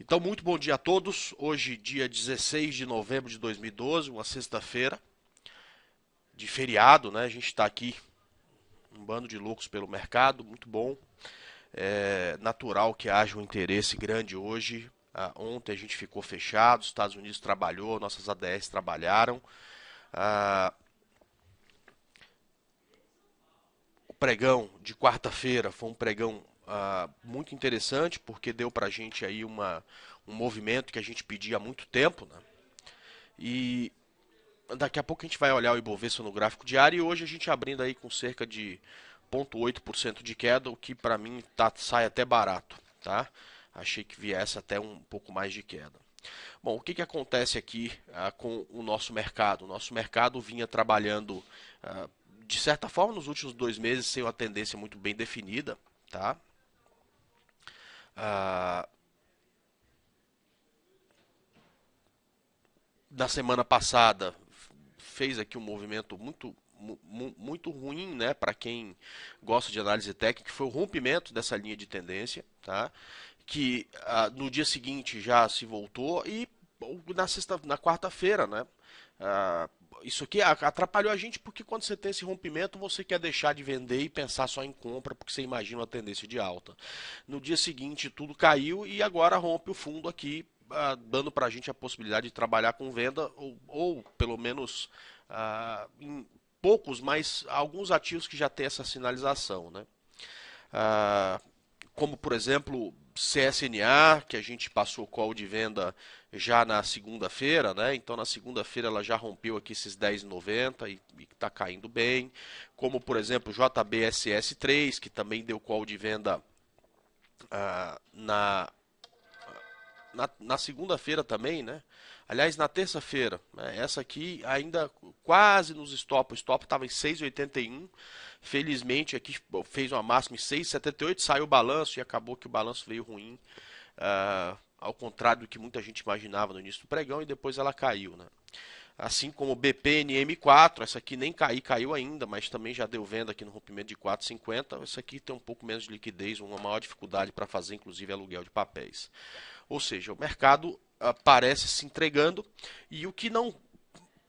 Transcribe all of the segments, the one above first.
Então, muito bom dia a todos. Hoje, dia 16 de novembro de 2012, uma sexta-feira de feriado, né? A gente está aqui, um bando de loucos pelo mercado, muito bom. É natural que haja um interesse grande hoje. Ontem a gente ficou fechado, os Estados Unidos trabalhou, nossas ADRs trabalharam. Ah, o pregão de quarta-feira foi um pregão muito interessante, porque deu para a gente aí um movimento que a gente pedia há muito tempo, né? E daqui a pouco a gente vai olhar o Ibovespa no gráfico diário e hoje a gente abrindo aí com cerca de 0,8% de queda, o que para mim sai até barato, tá? Achei que viesse até um pouco mais de queda. Bom, o que acontece aqui com o nosso mercado? O nosso mercado vinha trabalhando de certa forma nos últimos 2 meses sem uma tendência muito bem definida, tá? Ah, na semana passada fez aqui um movimento muito ruim, né, para quem gosta de análise técnica, que foi o rompimento dessa linha de tendência, tá? Que no dia seguinte já se voltou e na quarta-feira, né? Ah, isso aqui atrapalhou a gente porque quando você tem esse rompimento você quer deixar de vender e pensar só em compra porque você imagina uma tendência de alta. No dia seguinte tudo caiu e agora rompe o fundo aqui, dando para a gente a possibilidade de trabalhar com venda ou pelo menos em poucos, mas alguns ativos que já têm essa sinalização, né? Ah, como por exemplo CSNA, que a gente passou call de venda já na segunda-feira, né? Então na segunda-feira ela já rompeu aqui esses 10,90 e está caindo bem. Como por exemplo JBSS3, que também deu call de venda ah, na, na segunda-feira também, né? Aliás, na terça-feira, né? Essa aqui ainda quase nos stop. O stop estava em 6,81. Felizmente aqui fez uma máxima em 6,78. Saiu o balanço e acabou que o balanço veio ruim. Ao contrário do que muita gente imaginava no início do pregão e depois ela caiu, né? Assim como o BPNM4, essa aqui nem caiu ainda, mas também já deu venda aqui no rompimento de 4,50. Essa aqui tem um pouco menos de liquidez, uma maior dificuldade para fazer, inclusive, aluguel de papéis. Ou seja, o mercado parece se entregando e o que não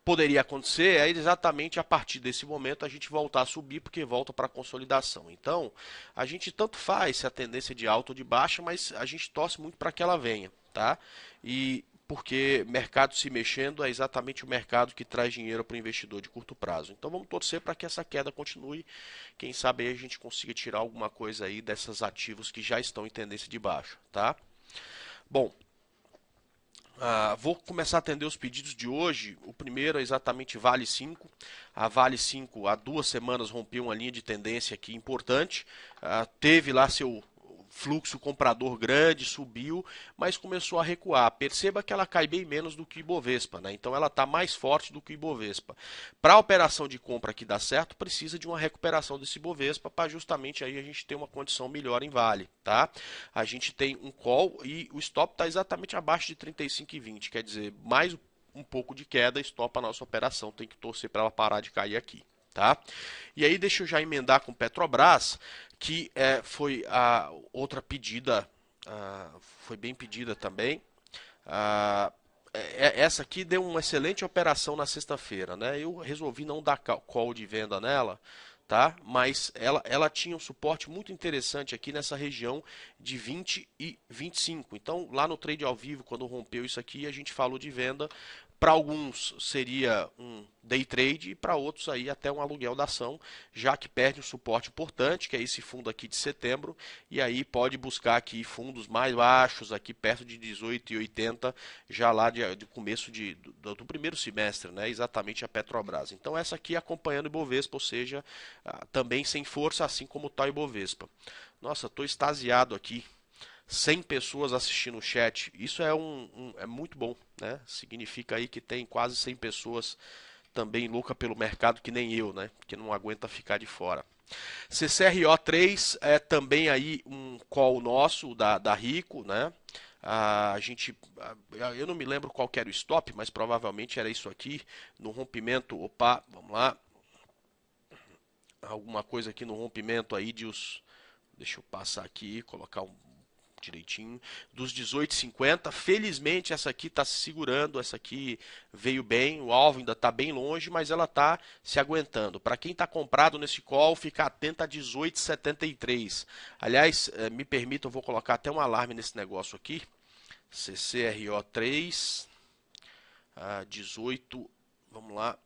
poderia acontecer é exatamente a partir desse momento a gente voltar a subir, porque volta para a consolidação. Então, a gente tanto faz se a tendência é de alta ou de baixa, mas a gente torce muito para que ela venha, tá? E porque mercado se mexendo é exatamente o mercado que traz dinheiro para o investidor de curto prazo. Então vamos torcer para que essa queda continue. Quem sabe aí a gente consiga tirar alguma coisa aí dessas ativos que já estão em tendência de baixa, tá? Bom, vou começar a atender os pedidos de hoje. O primeiro é exatamente Vale 5. A Vale 5 há 2 semanas rompeu uma linha de tendência aqui importante. Teve lá seu fluxo comprador grande, subiu, mas começou a recuar. Perceba que ela cai bem menos do que o Ibovespa, né? Então ela está mais forte do que o Ibovespa. Para a operação de compra que dá certo, precisa de uma recuperação desse Ibovespa para justamente aí a gente ter uma condição melhor em Vale, tá? A gente tem um call e o stop está exatamente abaixo de 35,20, quer dizer, mais um pouco de queda, stop a nossa operação, tem que torcer para ela parar de cair aqui. Tá? E aí deixa eu já emendar com Petrobras, que foi a outra pedida, foi bem pedida também. Ah, essa aqui deu uma excelente operação na sexta-feira, né? Eu resolvi não dar call de venda nela, tá? Mas ela tinha um suporte muito interessante aqui nessa região de 20 e 25. Então, lá no trade ao vivo, quando rompeu isso aqui, a gente falou de venda. Para alguns seria um day trade e para outros aí até um aluguel da ação, já que perde um suporte importante, que é esse fundo aqui de setembro, e aí pode buscar aqui fundos mais baixos, aqui perto de 18,80, já lá de começo do primeiro semestre, né? Exatamente a Petrobras. Então essa aqui acompanhando o Ibovespa, ou seja, também sem força, assim como está o Ibovespa. Nossa, estou extasiado aqui. 100 pessoas assistindo o chat. Isso é muito bom, né? Significa aí que tem quase 100 pessoas também louca pelo mercado que nem eu, né? Que não aguenta ficar de fora. CCRO3 é também aí um call nosso da Rico, né? A gente, eu não me lembro qual era o stop, mas provavelmente era isso aqui no rompimento. Opa, vamos lá. Alguma coisa aqui no rompimento aí de os. Deixa eu passar aqui, colocar um direitinho, dos 18,50. Felizmente essa aqui está se segurando, essa aqui veio bem, o alvo ainda está bem longe, mas ela está se aguentando. Para quem está comprado nesse call, fica atento a 18,73. Aliás, me permita, eu vou colocar até um alarme nesse negócio aqui. CCRO3, 18, vamos lá.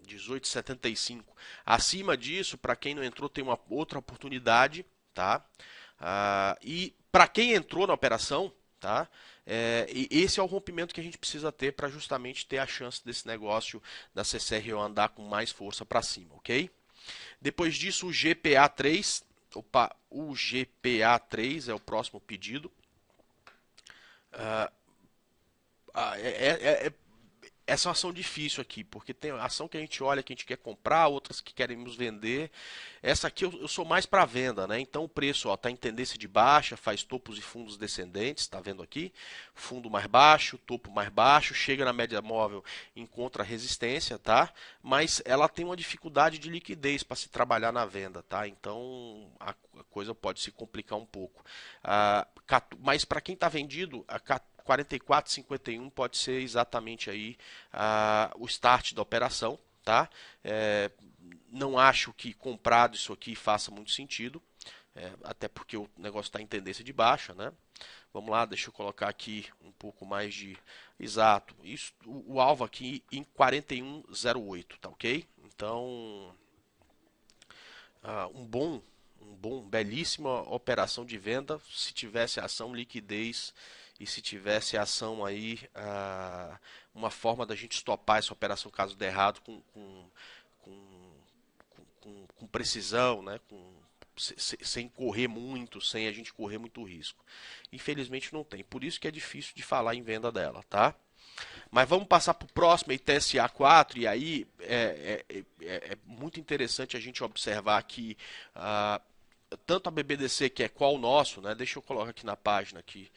R$18,75. Acima disso, para quem não entrou, tem uma outra oportunidade, tá? E para quem entrou na operação, tá? E esse é o rompimento que a gente precisa ter para justamente ter a chance desse negócio da CCRO andar com mais força para cima, ok? Depois disso, o GPA3. Opa, o GPA3 é o próximo pedido. Essa é uma ação difícil aqui, porque tem ação que a gente olha que a gente quer comprar, outras que queremos vender. Essa aqui eu sou mais para venda, né? Então o preço está em tendência de baixa, faz topos e fundos descendentes, está vendo aqui? Fundo mais baixo, topo mais baixo, chega na média móvel, encontra resistência, tá? Mas ela tem uma dificuldade de liquidez para se trabalhar na venda, tá? Então a coisa pode se complicar um pouco. Mas para quem está vendido, a 44,51 pode ser exatamente aí o start da operação, tá? Não acho que comprado isso aqui faça muito sentido, até porque o negócio está em tendência de baixa, né? Vamos lá, deixa eu colocar aqui um pouco mais de exato. Isso, o alvo aqui em 41,08, tá ok? Então, belíssima operação de venda se tivesse ação, liquidez. E se tivesse ação aí, uma forma da gente estopar essa operação caso der errado com precisão, né? Sem correr muito, sem a gente correr muito risco. Infelizmente não tem, por isso que é difícil de falar em venda dela, tá? Mas vamos passar para o próximo, ITSA 4, e aí é muito interessante a gente observar aqui tanto a BBDC, que é qual o nosso, né? Deixa eu colocar aqui na página aqui.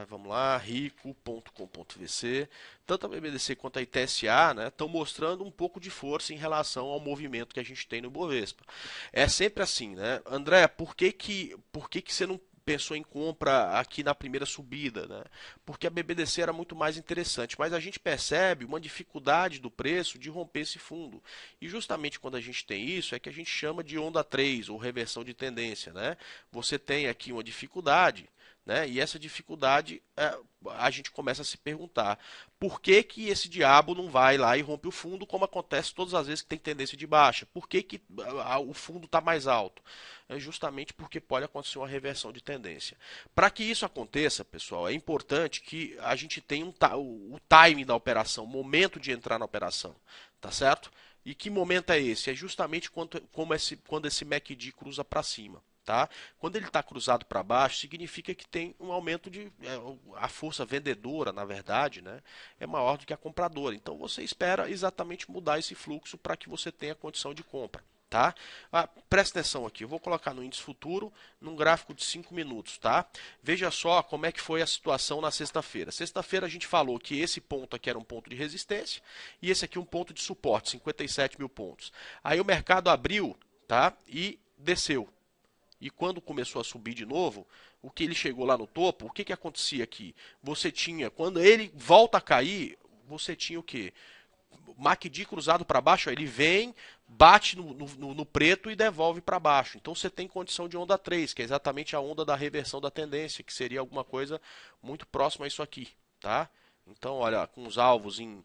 Vamos lá, rico.com.vc. Tanto a BBDC quanto a ITSA, né, estão mostrando um pouco de força em relação ao movimento que a gente tem no Bovespa. É sempre assim, né? André, por que você não pensou em compra aqui na primeira subida, né? Porque a BBDC era muito mais interessante, mas a gente percebe uma dificuldade do preço de romper esse fundo. E justamente quando a gente tem isso, é que a gente chama de onda 3 ou reversão de tendência, né? Você tem aqui uma dificuldade, né? E essa dificuldade, a gente começa a se perguntar por que esse diabo não vai lá e rompe o fundo, como acontece todas as vezes que tem tendência de baixa? Por que o fundo está mais alto? É justamente porque pode acontecer uma reversão de tendência. Para que isso aconteça, pessoal, é importante que a gente tenha o timing da operação, o momento de entrar na operação, tá certo? E que momento é esse? É justamente quando esse MACD cruza para cima. Tá? Quando ele está cruzado para baixo, significa que tem um aumento de a força vendedora, na verdade, né, é maior do que a compradora. Então você espera exatamente mudar esse fluxo para que você tenha condição de compra. Tá? Presta atenção aqui, eu vou colocar no índice futuro num gráfico de 5 minutos. Tá? Veja só como é que foi a situação na sexta-feira. Sexta-feira a gente falou que esse ponto aqui era um ponto de resistência e esse aqui um ponto de suporte, 57 mil pontos. Aí o mercado abriu, tá, e desceu. E quando começou a subir de novo, o que ele chegou lá no topo, o que acontecia aqui? Você tinha, quando ele volta a cair, você tinha o quê? MACD cruzado para baixo, ele vem, bate no preto e devolve para baixo. Então você tem condição de onda 3, que é exatamente a onda da reversão da tendência, que seria alguma coisa muito próxima a isso aqui, tá? Então, olha, com os alvos em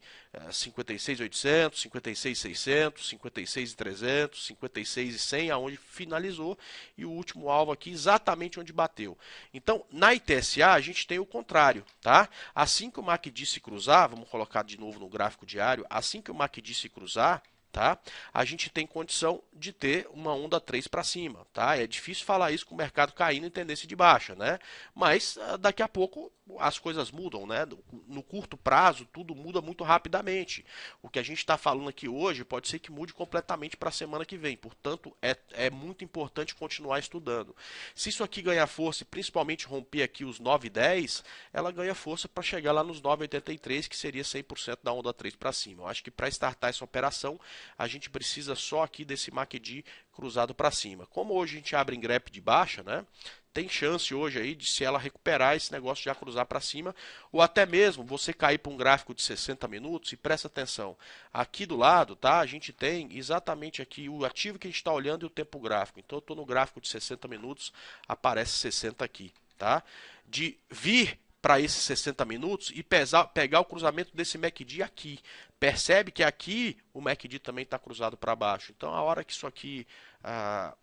56.800, 56.600, 56.300, 56.100, aonde finalizou, e o último alvo aqui exatamente onde bateu. Então, na ITSA, a gente tem o contrário, tá? Assim que o MACD se cruzar, vamos colocar de novo no gráfico diário, assim que o MACD se cruzar, tá? A gente tem condição de ter uma onda 3 para cima, tá? É difícil falar isso com o mercado caindo em tendência de baixa, né? Mas daqui a pouco as coisas mudam, né? No curto prazo, tudo muda muito rapidamente. O que a gente está falando aqui hoje pode ser que mude completamente para a semana que vem. Portanto, é muito importante continuar estudando. Se isso aqui ganhar força e principalmente romper aqui os 9,10, ela ganha força para chegar lá nos 9,83, que seria 100% da onda 3 para cima. Eu acho que para startar essa operação, a gente precisa só aqui desse MACD cruzado para cima. Como hoje a gente abre em gap de baixa, né? Tem chance hoje aí de se ela recuperar esse negócio já cruzar para cima, ou até mesmo você cair para um gráfico de 60 minutos e presta atenção. Aqui do lado, tá? A gente tem exatamente aqui o ativo que a gente está olhando e o tempo gráfico. Então eu estou no gráfico de 60 minutos, aparece 60 aqui, tá? De vir para esses 60 minutos e pegar o cruzamento desse MACD aqui. Percebe que aqui o MACD também está cruzado para baixo. Então a hora que isso aqui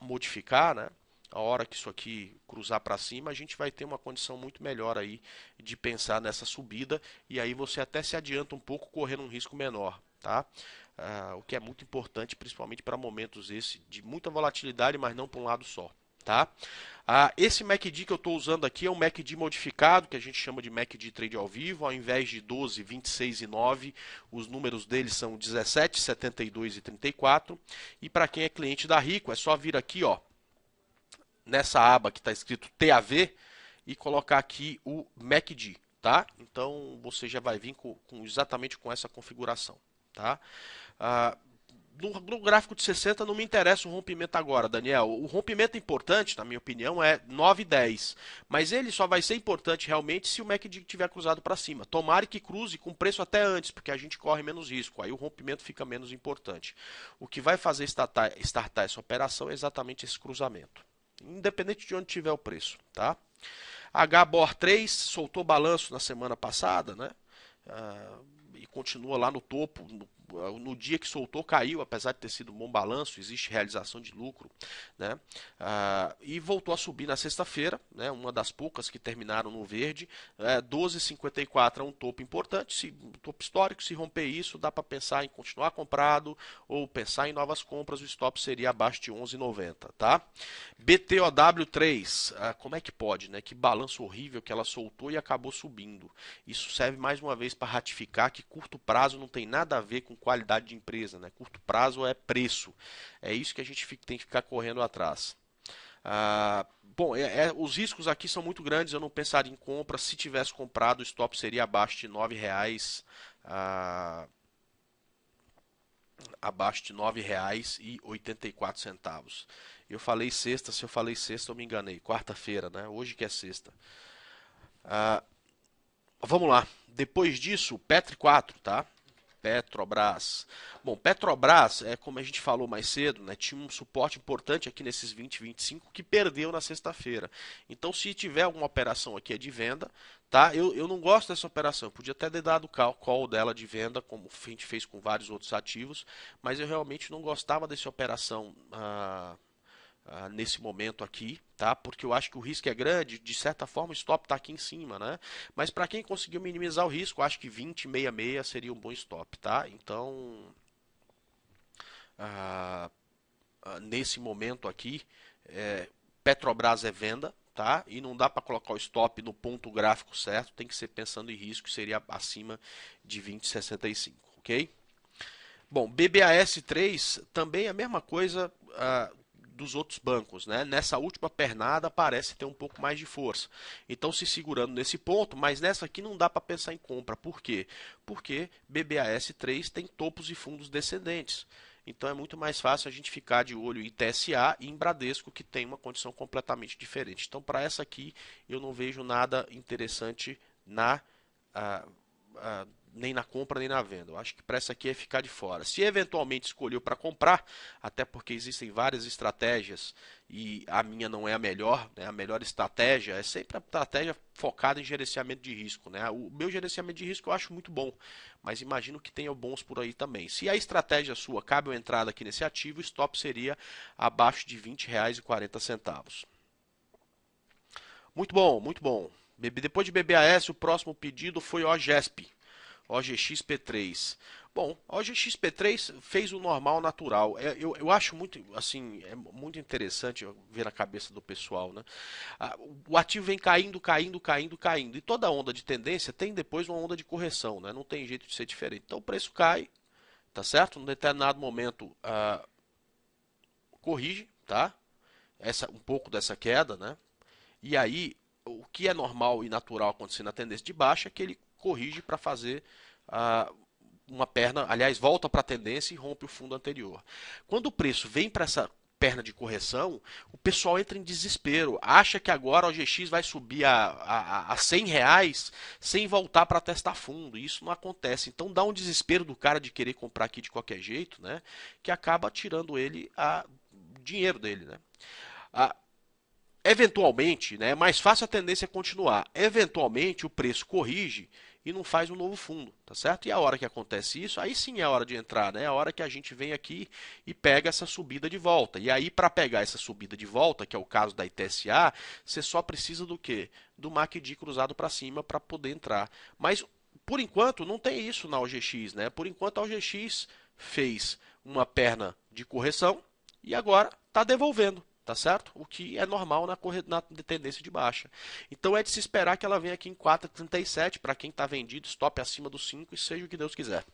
modificar, né? A hora que isso aqui cruzar para cima, a gente vai ter uma condição muito melhor aí de pensar nessa subida e aí você até se adianta um pouco correndo um risco menor, tá? O que é muito importante, principalmente para momentos de muita volatilidade, mas não para um lado só, tá? Esse MACD que eu estou usando aqui é um MACD modificado, que a gente chama de MACD Trade ao vivo, ao invés de 12, 26 e 9, os números deles são 17, 72 e 34. E para quem é cliente da Rico, é só vir aqui, ó, nessa aba que está escrito TAV e colocar aqui o MACD, tá? Então você já vai vir exatamente com essa configuração, tá? No gráfico de 60 não me interessa o rompimento agora, Daniel. O rompimento importante, na minha opinião, é 9,10. Mas ele só vai ser importante realmente se o MACD tiver cruzado para cima. Tomara que cruze com preço até antes, porque a gente corre menos risco. Aí o rompimento fica menos importante. O que vai fazer startar essa operação é exatamente esse cruzamento, independente de onde tiver o preço, tá? HBOR 3 soltou balanço na semana passada, né? E continua lá no topo. No dia que soltou, caiu, apesar de ter sido um bom balanço, existe realização de lucro, né? E voltou a subir na sexta-feira, né? Uma das poucas que terminaram no verde. 12,54 é um topo importante, um topo histórico. Se romper isso, dá para pensar em continuar comprado ou pensar em novas compras. O stop seria abaixo de 11,90, tá? BTOW3, como é que pode, né? Que balanço horrível que ela soltou e acabou subindo. Isso serve mais uma vez para ratificar que curto prazo não tem nada a ver com qualidade de empresa, né? Curto prazo é preço. É isso que a gente tem que ficar correndo atrás. Bom, os riscos aqui são muito grandes, eu não pensaria em compra. Se tivesse comprado, o stop seria abaixo de R$ 9,00. Abaixo de R$ 9,84. Eu falei sexta, se eu falei sexta eu me enganei. Quarta-feira, né? Hoje que é sexta. Vamos lá. Depois disso, Petri 4, tá? Petrobras. Bom, Petrobras, como a gente falou mais cedo, né, tinha um suporte importante aqui nesses 20, 25 que perdeu na sexta-feira. Então, se tiver alguma operação aqui é de venda, tá? Eu não gosto dessa operação. Eu podia até ter dado o call dela de venda, como a gente fez com vários outros ativos, mas eu realmente não gostava dessa operação nesse momento aqui, tá? Porque eu acho que o risco é grande, de certa forma o stop está aqui em cima, né? Mas para quem conseguiu minimizar o risco, eu acho que 20,66 seria um bom stop, tá? Então, nesse momento aqui, Petrobras é venda, tá? E não dá para colocar o stop no ponto gráfico certo, tem que ser pensando em risco, seria acima de 20,65, ok? Bom, BBAS3 também é a mesma coisa dos outros bancos, né? Nessa última pernada parece ter um pouco mais de força. Então se segurando nesse ponto, mas nessa aqui não dá para pensar em compra. Por quê? Porque BBAS3 tem topos e fundos descendentes. Então é muito mais fácil a gente ficar de olho em TSA e em Bradesco, que tem uma condição completamente diferente. Então para essa aqui eu não vejo nada interessante nem na compra nem na venda. Eu acho que para essa aqui é ficar de fora. Se eventualmente escolheu para comprar, até porque existem várias estratégias e a minha não é a melhor, né? A melhor estratégia é sempre a estratégia focada em gerenciamento de risco, né? O meu gerenciamento de risco eu acho muito bom, mas imagino que tenha bons por aí também. Se a estratégia sua cabe uma entrada aqui nesse ativo, o stop seria abaixo de R$ 20,40. Muito bom, muito bom. Depois de BBAS, o próximo pedido foi OGESP. OGXP3. Bom, a OGXP3 fez o normal natural. Eu acho muito, assim, é muito interessante ver na cabeça do pessoal, né? O ativo vem caindo, caindo, caindo, caindo. E toda onda de tendência tem depois uma onda de correção, né? Não tem jeito de ser diferente. Então o preço cai, tá certo? Num determinado momento corrige, tá? Um pouco dessa queda, né? E aí, o que é normal e natural acontecer na tendência de baixa é que ele corrige para fazer ah, uma perna, aliás, volta para a tendência e rompe o fundo anterior. Quando o preço vem para essa perna de correção, o pessoal entra em desespero, acha que agora o OGX vai subir a R$ 100 sem voltar para testar fundo. E isso não acontece. Então dá um desespero do cara de querer comprar aqui de qualquer jeito, né? Que acaba tirando ele o dinheiro dele, né? Ah, eventualmente, né, é mais fácil a tendência continuar. Eventualmente o preço corrige e não faz um novo fundo, tá certo? E a hora que acontece isso, aí sim é a hora de entrar, né? É a hora que a gente vem aqui e pega essa subida de volta. E aí para pegar essa subida de volta, que é o caso da ITSA, você só precisa do quê? Do MACD cruzado para cima para poder entrar. Mas por enquanto não tem isso na OGX, né? Por enquanto a OGX fez uma perna de correção e agora está devolvendo. Tá certo? O que é normal na tendência de baixa. Então é de se esperar que ela venha aqui em 4,37 para quem está vendido, stop acima dos 5 e seja o que Deus quiser.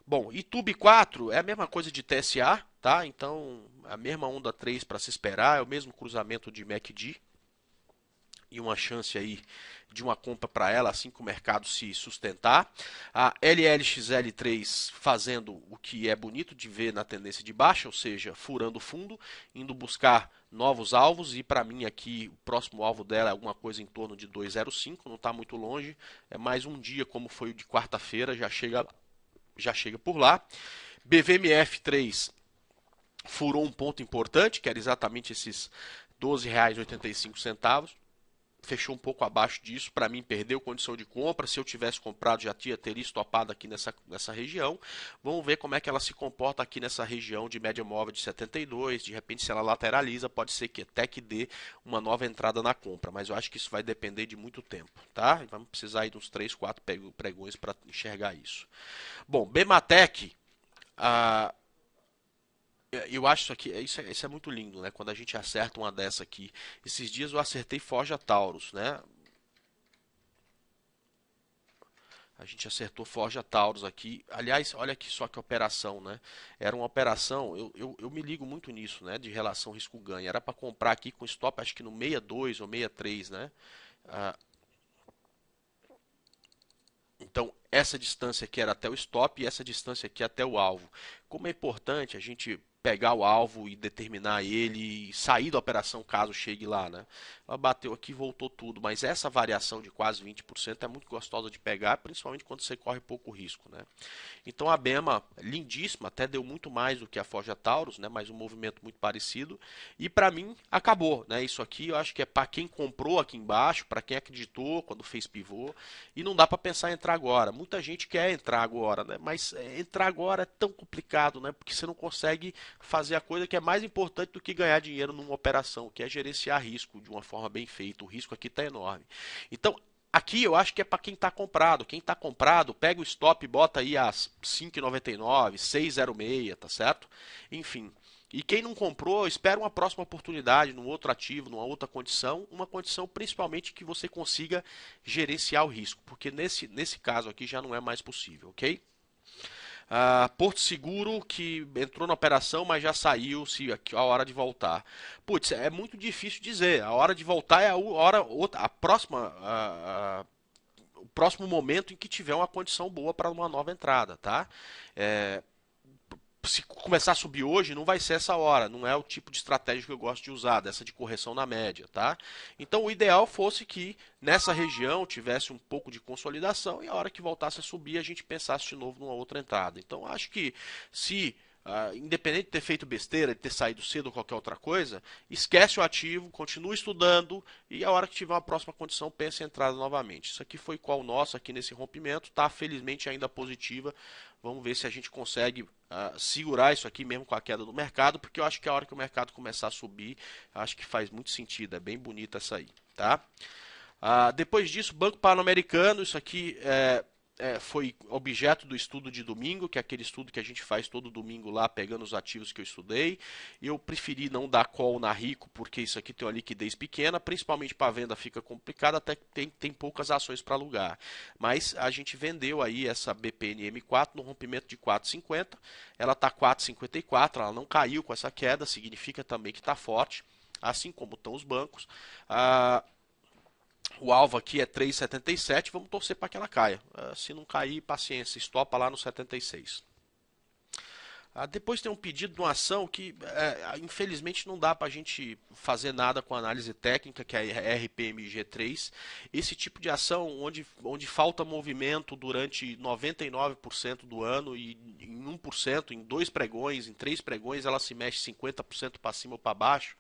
Bom, e TUB 4 é a mesma coisa de TSA, tá? Então a mesma onda 3 para se esperar, é o mesmo cruzamento de MACD e uma chance aí de uma compra para ela assim que o mercado se sustentar. A LLXL3 fazendo o que é bonito de ver na tendência de baixa, ou seja, furando o fundo, indo buscar novos alvos e para mim aqui o próximo alvo dela é alguma coisa em torno de 205, não está muito longe, é mais um dia como foi o de quarta-feira, já chega por lá. BVMF3 furou um ponto importante, que era exatamente esses R$ 12,85. Fechou um pouco abaixo disso, para mim perdeu condição de compra, se eu tivesse comprado já teria estopado aqui nessa região. Vamos ver como é que ela se comporta aqui nessa região de média móvel de 72, de repente se ela lateraliza, pode ser que até que dê uma nova entrada na compra, mas eu acho que isso vai depender de muito tempo, tá? Vamos precisar ir de uns 3, 4 pregões para enxergar isso. Bom, Bematec, a eu acho isso é muito lindo, né? Quando a gente acerta uma dessa aqui. Esses dias eu acertei Forja Taurus, né? A gente acertou Forja Taurus aqui. Aliás, olha aqui só que operação, né? Era uma operação, eu me ligo muito nisso, né? De relação risco-ganho. Era para comprar aqui com stop, acho que no 62 ou 63, né? Ah, então, essa distância aqui era até o stop e essa distância aqui até o alvo. Como é importante a gente pegar o alvo e determinar ele e sair da operação caso chegue lá, né? Ela bateu aqui e voltou tudo, mas essa variação de quase 20% é muito gostosa de pegar, principalmente quando você corre pouco risco, né? Então a Bema, lindíssima, até deu muito mais do que a Forja Taurus, né? Mas um movimento muito parecido. E para mim acabou, né? Isso aqui eu acho que é para quem comprou aqui embaixo, para quem acreditou quando fez pivô, e não dá para pensar em entrar agora. Muita gente quer entrar agora, né? Mas entrar agora é tão complicado, né? Porque você não consegue fazer a coisa que é mais importante do que ganhar dinheiro numa operação, que é gerenciar risco de uma forma bem feita. O risco aqui está enorme. Então, aqui eu acho que é para quem está comprado. Quem está comprado, pega o stop e bota aí as 5,99, 6,06, tá certo? Enfim. E quem não comprou, espera uma próxima oportunidade, num outro ativo, numa outra condição, uma condição principalmente que você consiga gerenciar o risco, porque nesse caso aqui já não é mais possível, ok? Porto Seguro que entrou na operação, mas já saiu se a hora de voltar. Putz, é muito difícil dizer. A hora de voltar é a hora outra, a próxima o próximo momento em que tiver uma condição boa para uma nova entrada, tá? É, se começar a subir hoje, não vai ser essa hora. Não é o tipo de estratégia que eu gosto de usar, dessa de correção na média, tá? Então, o ideal fosse que nessa região tivesse um pouco de consolidação e a hora que voltasse a subir, a gente pensasse de novo numa outra entrada. Então, acho que se independente de ter feito besteira, de ter saído cedo ou qualquer outra coisa, esquece o ativo, continua estudando e a hora que tiver uma próxima condição, pense em entrada novamente. Isso aqui foi qual o nosso aqui nesse rompimento, tá felizmente ainda positiva. Vamos ver se a gente consegue segurar isso aqui mesmo com a queda do mercado, porque eu acho que a hora que o mercado começar a subir, acho que faz muito sentido, é bem bonita essa aí, tá? Depois disso, Banco Pan-Americano, isso aqui foi objeto do estudo de domingo, que é aquele estudo que a gente faz todo domingo lá, pegando os ativos que eu estudei. Eu preferi não dar call na Rico, porque isso aqui tem uma liquidez pequena, principalmente para venda fica complicado, até que tem poucas ações para alugar. Mas a gente vendeu aí essa BPNM4 no rompimento de 4,50, ela está 4,54, ela não caiu com essa queda, significa também que está forte, assim como estão os bancos. O alvo aqui é 3,77, vamos torcer para que ela caia. Se não cair, paciência, estopa lá no 76. Depois tem um pedido de uma ação que, infelizmente, não dá para a gente fazer nada com a análise técnica, que é a RPMG3. Esse tipo de ação, onde falta movimento durante 99% do ano e em 1%, em 2 pregões, em 3 pregões, ela se mexe 50% para cima ou para baixo.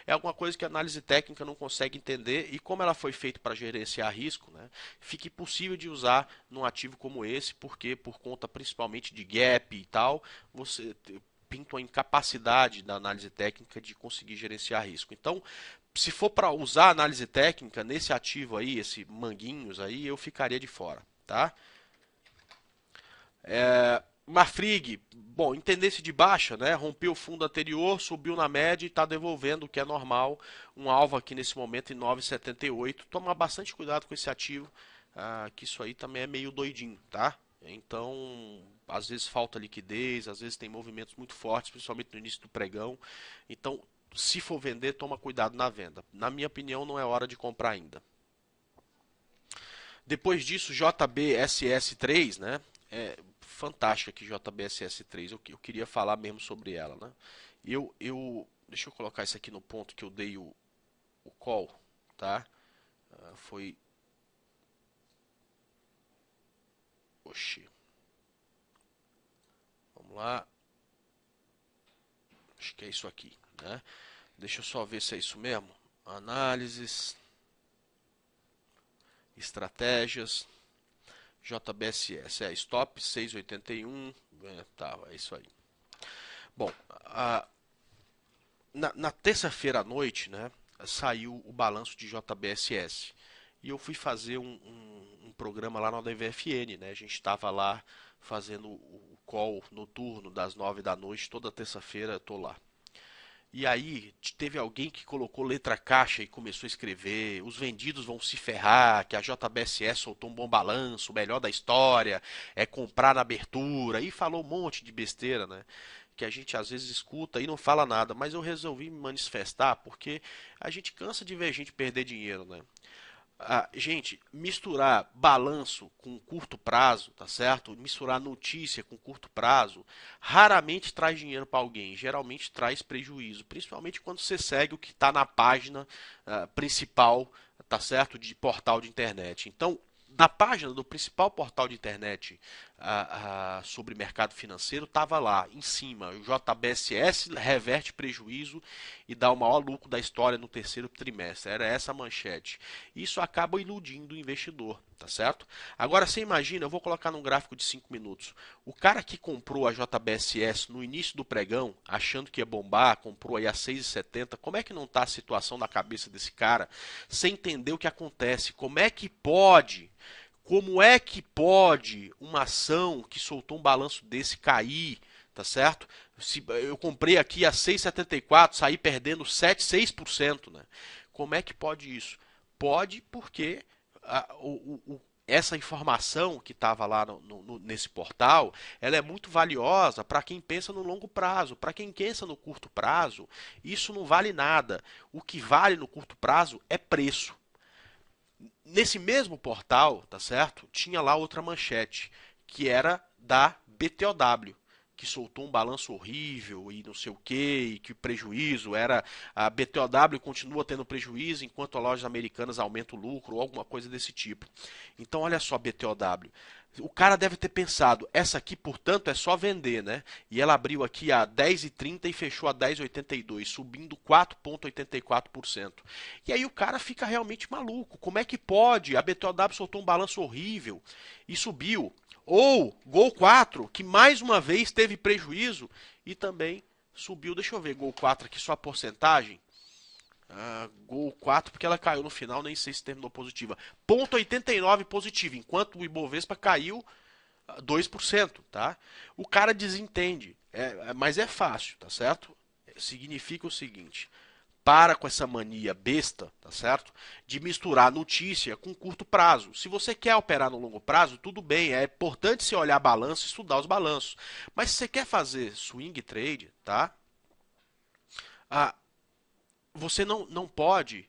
É alguma coisa que a análise técnica não consegue entender e como ela foi feita para gerenciar risco, né, fica impossível de usar num ativo como esse, porque por conta principalmente de gap e tal, você pinta uma incapacidade da análise técnica de conseguir gerenciar risco. Então, se for para usar análise técnica nesse ativo aí, esse Manguinhos aí, eu ficaria de fora, tá? Marfrig, bom, em tendência de baixa, né? Rompeu o fundo anterior, subiu na média e está devolvendo, o que é normal. Um alvo aqui nesse momento em 9,78. Tomar bastante cuidado com esse ativo, que isso aí também é meio doidinho, tá? Então, às vezes falta liquidez, às vezes tem movimentos muito fortes, principalmente no início do pregão. Então, se for vender, toma cuidado na venda. Na minha opinião, não é hora de comprar ainda. Depois disso, JBSS3, né? Fantástica aqui, JBSS3. Eu queria falar mesmo sobre ela, né? Deixa eu colocar isso aqui no ponto que eu dei o call, tá? Foi... Oxi. Vamos lá. Acho que é isso aqui, né? Deixa eu só ver se é isso mesmo. Análises. Estratégias. JBSS, stop 6,81, tá, é isso aí. Bom, na terça-feira à noite, né, saiu o balanço de JBSS e eu fui fazer um programa lá na DVFN, né, a gente estava lá fazendo o call noturno das 9 da noite, toda terça-feira eu tô lá. E aí teve alguém que colocou letra caixa e começou a escrever: os vendidos vão se ferrar, que a JBSS soltou um bom balanço, o melhor da história, é comprar na abertura, e falou um monte de besteira, né? Que a gente às vezes escuta e não fala nada, mas eu resolvi me manifestar porque a gente cansa de ver gente perder dinheiro, né? Gente, misturar balanço com curto prazo, tá certo? Misturar notícia com curto prazo, raramente traz dinheiro para alguém, geralmente traz prejuízo, principalmente quando você segue o que está na página principal, tá certo? De portal de internet. Então, na página do principal portal de internet sobre mercado financeiro, estava lá em cima: o JBSS reverte prejuízo e dá o maior lucro da história no terceiro trimestre. Era essa a manchete. Isso acaba iludindo o investidor, tá certo? Agora você imagina, eu vou colocar num gráfico de 5 minutos. O cara que comprou a JBSS no início do pregão, achando que ia bombar, comprou aí a 6,70, como é que não está a situação na cabeça desse cara, sem entender o que acontece? Como é que pode uma ação que soltou um balanço desse cair, tá certo? Se eu comprei aqui a 6,74, saí perdendo 6%, né? Como é que pode isso? Pode porque essa informação que estava lá nesse portal, ela é muito valiosa para quem pensa no longo prazo. Para quem pensa no curto prazo, isso não vale nada. O que vale no curto prazo é preço. Nesse mesmo portal, tá certo? Tinha lá outra manchete, que era da BTOW, que soltou um balanço horrível e não sei o que, e que o prejuízo era a BTOW continua tendo prejuízo enquanto as lojas americanas aumentam o lucro ou alguma coisa desse tipo. Então olha só, BTOW. O cara deve ter pensado: essa aqui, portanto, é só vender, né? E ela abriu aqui a 10,30 e fechou a 10,82, subindo 4,84%. E aí o cara fica realmente maluco. Como é que pode? A BTOW soltou um balanço horrível e subiu. Ou Gol 4, que mais uma vez teve prejuízo e também subiu. Deixa eu ver Gol 4 aqui, só a porcentagem. Gol 4 porque ela caiu no final, nem sei se terminou positiva. Ponto 89 positivo, enquanto o Ibovespa caiu 2%, tá? O cara desentende, mas é fácil, tá certo? Significa o seguinte: para com essa mania besta, tá certo? De misturar notícia com curto prazo. Se você quer operar no longo prazo, tudo bem, é importante você olhar balanço, estudar os balanços. Mas se você quer fazer swing trade, tá? Ah, você não pode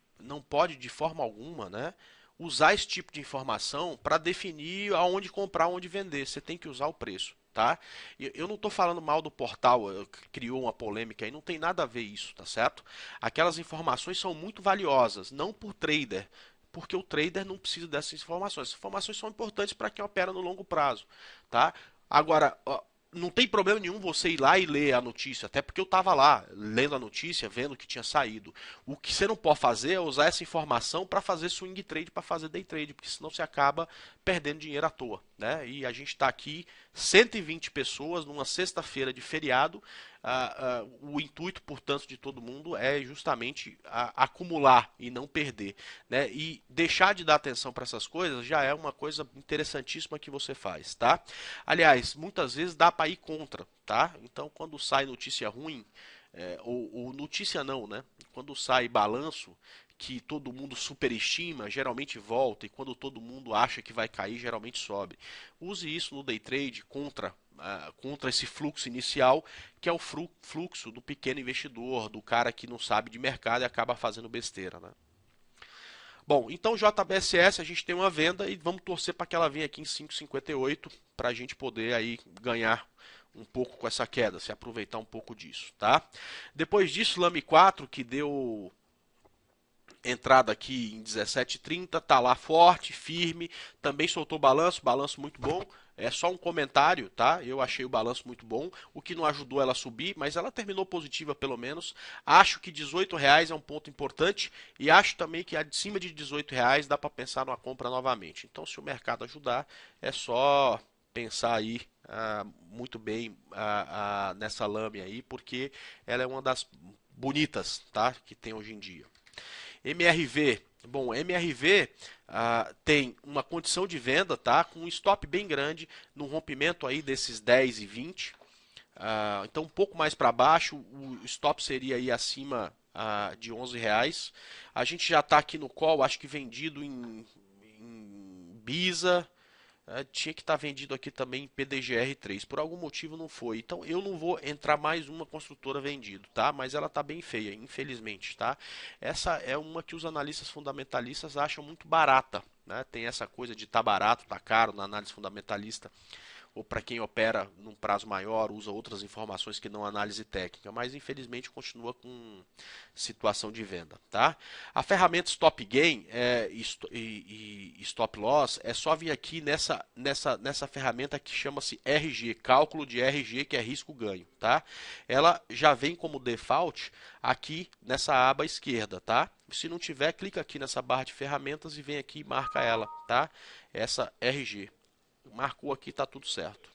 de forma alguma, né, usar esse tipo de informação para definir aonde comprar, aonde vender. Você tem que usar o preço, tá? Eu não estou falando mal do portal, criou uma polêmica aí, não tem nada a ver isso, tá certo? Aquelas informações são muito valiosas, não por trader, porque o trader não precisa dessas informações. Essas informações são importantes para quem opera no longo prazo, tá? Agora, não tem problema nenhum você ir lá e ler a notícia, até porque eu estava lá, lendo a notícia, vendo que tinha saído. O que você não pode fazer é usar essa informação para fazer swing trade, para fazer day trade, porque senão você acaba perdendo dinheiro à toa, né? E a gente está aqui, 120 pessoas, numa sexta-feira de feriado. O intuito, portanto, de todo mundo é justamente acumular e não perder, né? E deixar de dar atenção para essas coisas já é uma coisa interessantíssima que você faz, tá? Aliás, muitas vezes dá para ir contra, tá? Então, quando sai notícia ruim, ou notícia não, né? Quando sai balanço que todo mundo superestima, geralmente volta, e quando todo mundo acha que vai cair, geralmente sobe. Use isso no day trade contra esse fluxo inicial, que é o fluxo do pequeno investidor, do cara que não sabe de mercado e acaba fazendo besteira, né? Bom, então JBSS a gente tem uma venda e vamos torcer para que ela venha aqui em 5,58 para a gente poder aí ganhar um pouco com essa queda, se aproveitar um pouco disso, tá? Depois disso, Lame 4 que deu entrada aqui em 17,30, tá lá forte, firme, também soltou balanço muito bom. É só um comentário, tá? Eu achei o balanço muito bom, o que não ajudou ela a subir, mas ela terminou positiva pelo menos. Acho que R$ 18 é um ponto importante e acho também que acima de R$ 18 dá para pensar numa compra novamente. Então, se o mercado ajudar, é só pensar aí muito bem nessa lâmina aí, porque ela é uma das bonitas, tá? Que tem hoje em dia. MRV, bom, MRV tem uma condição de venda, tá? Com um stop bem grande no rompimento aí desses 10 e 20. Então um pouco mais para baixo, o stop seria aí acima de R$ 11. A gente já está aqui no call, acho que vendido em Bisa. Tinha que estar vendido aqui também em PDGR3. Por algum motivo não foi. Então eu não vou entrar mais uma construtora vendido, tá? Mas ela está bem feia, infelizmente, tá? Essa é uma que os analistas fundamentalistas acham muito barata, né? Tem essa coisa de tá barato, tá caro na análise fundamentalista, ou para quem opera num prazo maior, usa outras informações que não análise técnica, mas infelizmente continua com situação de venda, tá? A ferramenta Stop Gain e Stop Loss é só vir aqui nessa ferramenta que chama-se RG, cálculo de RG, que é risco ganho, tá? Ela já vem como default aqui nessa aba esquerda, tá? Se não tiver, clica aqui nessa barra de ferramentas e vem aqui e marca ela, tá? Essa RG. Marcou aqui, tá tudo certo.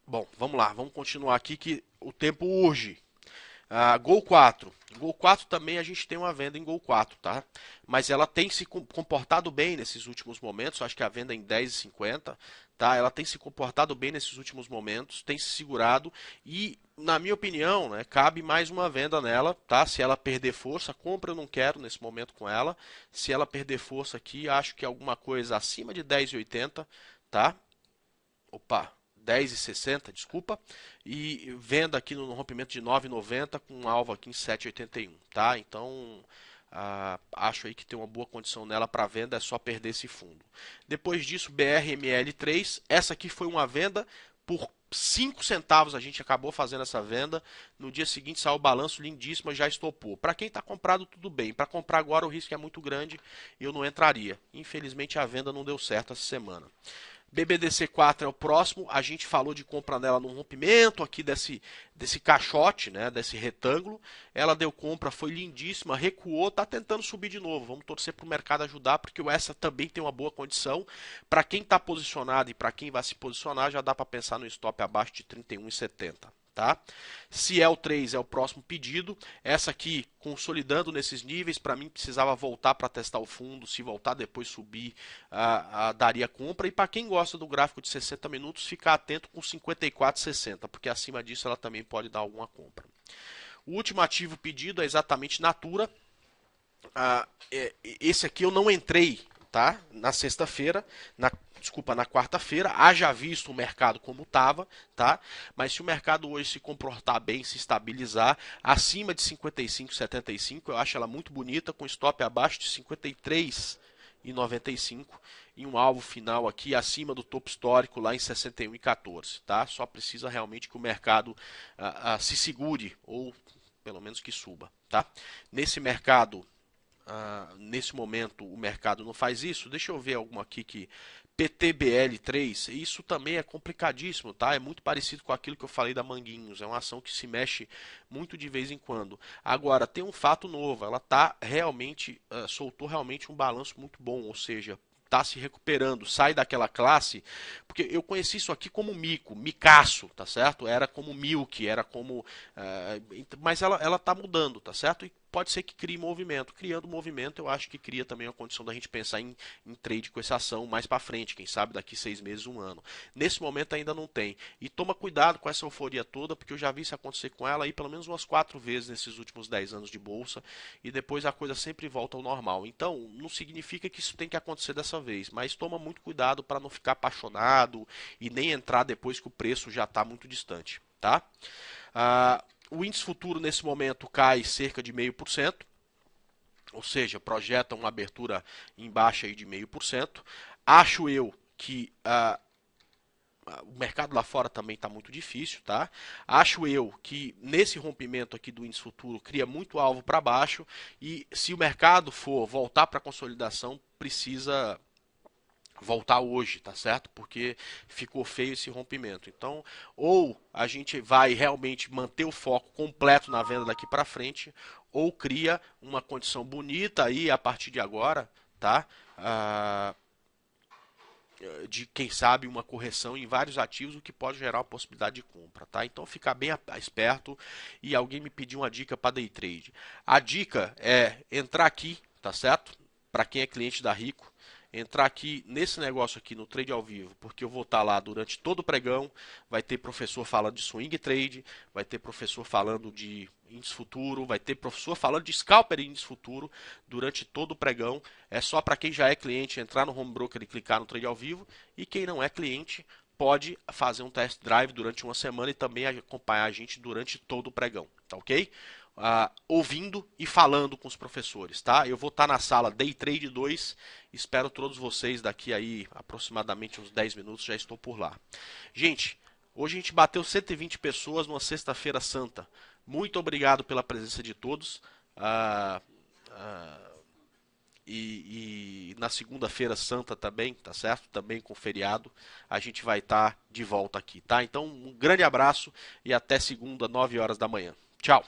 Bom, vamos lá, vamos continuar aqui que o tempo urge. Gol 4. Gol 4 também a gente tem uma venda em Gol 4, tá? Mas ela tem se comportado bem nesses últimos momentos. Acho que a venda é em 10,50, tá? Ela tem se comportado bem nesses últimos momentos, tem se segurado e, na minha opinião, né, cabe mais uma venda nela, tá? Se ela perder força, compra eu não quero nesse momento com ela. Se ela perder força aqui, acho que alguma coisa acima de 10,80, tá? Opa, 10,60, desculpa, e venda aqui no rompimento de 9,90 com um alvo aqui em 7,81, tá? Então, acho aí que tem uma boa condição nela para venda, é só perder esse fundo. Depois disso, BRML3, essa aqui foi uma venda por 5 centavos, a gente acabou fazendo essa venda. No dia seguinte saiu o balanço lindíssimo, já estopou. Para quem está comprado, tudo bem. Para comprar agora o risco é muito grande e eu não entraria. Infelizmente a venda não deu certo essa semana. BBDC4 é o próximo, a gente falou de compra nela no rompimento aqui desse caixote, né, desse retângulo. Ela deu compra, foi lindíssima, recuou, está tentando subir de novo. Vamos torcer para o mercado ajudar, porque o ESA também tem uma boa condição. Para quem está posicionado e para quem vai se posicionar, já dá para pensar no stop abaixo de 31,70. Tá? Ciel 3 é o próximo pedido. Essa aqui, consolidando nesses níveis, para mim precisava voltar para testar o fundo. Se voltar depois subir, daria compra. E para quem gosta do gráfico de 60 minutos, ficar atento com 54,60, porque acima disso ela também pode dar alguma compra. O último ativo pedido é exatamente Natura. Esse aqui eu não entrei, tá? Na sexta-feira, na quarta-feira, haja visto o mercado como estava, tá? Mas se o mercado hoje se comportar bem, se estabilizar, acima de 55,75, eu acho ela muito bonita, com stop abaixo de 53,95 e um alvo final aqui acima do topo histórico lá em 61,14, tá? Só precisa realmente que o mercado se segure ou pelo menos que suba, tá? Nesse mercado nesse momento o mercado não faz isso. Deixa eu ver alguma aqui que PTBL3, isso também é complicadíssimo, tá? É muito parecido com aquilo que eu falei da Manguinhos, é uma ação que se mexe muito de vez em quando. Agora, tem um fato novo, ela soltou realmente um balanço muito bom, ou seja, está se recuperando, sai daquela classe, porque eu conheci isso aqui como micaço, tá certo? Era como milk, era como, mas ela está mudando, tá certo? E pode ser que crie movimento. Criando movimento, eu acho que cria também a condição da gente pensar em trade com essa ação mais para frente, quem sabe daqui 6 meses, um ano. Nesse momento ainda não tem. E toma cuidado com essa euforia toda, porque eu já vi isso acontecer com ela aí pelo menos umas 4 vezes nesses últimos 10 anos de bolsa, e depois a coisa sempre volta ao normal. Então, não significa que isso tem que acontecer dessa vez, mas toma muito cuidado para não ficar apaixonado e nem entrar depois que o preço já está muito distante, tá? O índice futuro nesse momento cai cerca de 0,5%, ou seja, projeta uma abertura em baixa aí de 0,5%. Acho eu que o mercado lá fora também está muito difícil, tá? Acho eu que nesse rompimento aqui do índice futuro cria muito alvo para baixo, e se o mercado for voltar para a consolidação, precisa voltar hoje, tá certo? Porque ficou feio esse rompimento. Então, ou a gente vai realmente manter o foco completo na venda daqui para frente, ou cria uma condição bonita aí a partir de agora, tá? De quem sabe uma correção em vários ativos, o que pode gerar uma possibilidade de compra, tá? Então ficar bem esperto. E alguém me pediu uma dica para day trade. A dica é entrar aqui, tá certo? Para quem é cliente da Rico, entrar aqui nesse negócio aqui no trade ao vivo, porque eu vou estar lá durante todo o pregão. Vai ter professor falando de swing trade, vai ter professor falando de índice futuro, vai ter professor falando de scalper e índice futuro durante todo o pregão. É só para quem já é cliente entrar no home broker e clicar no trade ao vivo, e quem não é cliente pode fazer um test drive durante uma semana e também acompanhar a gente durante todo o pregão, tá ok? Ouvindo e falando com os professores, tá? Eu vou estar na sala Day Trade 2, espero todos vocês daqui aí aproximadamente uns 10 minutos, já estou por lá. Gente, hoje a gente bateu 120 pessoas numa sexta-feira santa. Muito obrigado pela presença de todos. E na segunda-feira santa também, tá certo? Também com feriado, a gente vai estar de volta aqui, tá? Então, um grande abraço e até segunda, 9 horas da manhã. Tchau!